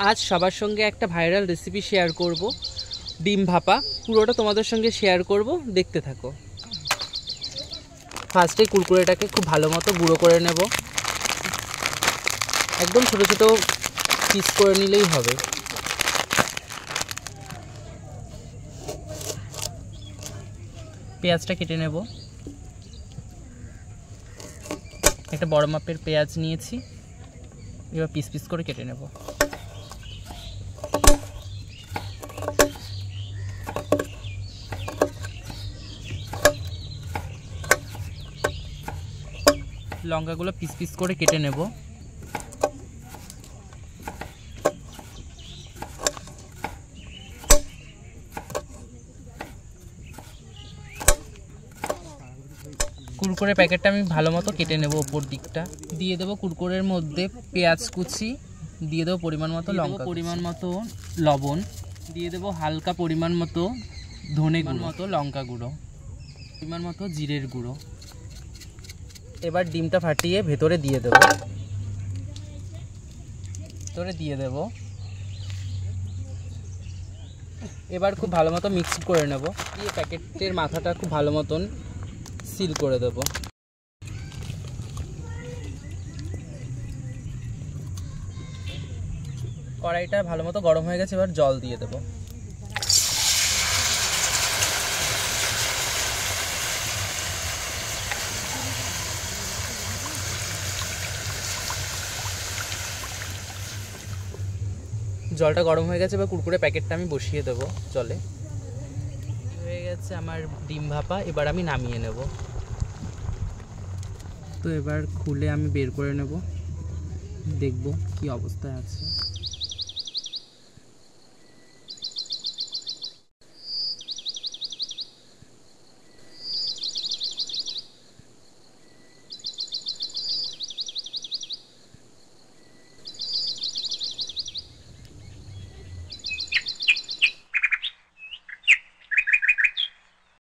আজ সবার সঙ্গে একটা ভাইরাল রেসিপি শেয়ার করব, ডিম ভাপা। পুরোটা তোমাদের সঙ্গে শেয়ার করব, দেখতে থাকো। ফার্স্টে কুরকুরেটাকে খুব ভালো মতো গুঁড়ো করে নেব। একদম ছোটো ছোটো পিস করে নিলেই হবে। পেঁয়াজটা কেটে নেব। একটা বড় মাপের পেঁয়াজ নিয়েছি, এবার পিস পিস করে কেটে নেব। লঙ্কাগুলো পিস পিস করে কেটে নেব। কুরকুরে প্যাকেটটা আমি ভালো মতো কেটে নেব। ওপর দিকটা দিয়ে দেবো কুরকুরের মধ্যে পেঁয়াজ কুচি, দিয়ে দেবো পরিমাণ মতো লঙ্কা, পরিমাণ মতো লবণ, দিয়ে দেবো হালকা পরিমাণ মতো ধনে গুঁড়ো, মতো লঙ্কা গুঁড়ো, পরিমাণ মতো জিরের গুঁড়ো। এবার ডিমটা ফাটিয়ে ভেতরে দিয়ে দেবো। এবার খুব ভালো মতো মিক্স করে নেব। দিয়ে প্যাকেটের মাথাটা খুব ভালো মতন সিল করে দেব। কড়াইটা ভালো মতো গরম হয়ে গেছে, এবার জল দিয়ে দেব। জলটা গরম হয়ে গেছে, এবার কুরকুরে প্যাকেটটা আমি বসিয়ে দেবো জলে। হয়ে গেছে আমার ডিম ভাপা, এবার আমি নামিয়ে নেব। তো এবার খুলে আমি বের করে নেব, দেখব কি অবস্থায় আছে।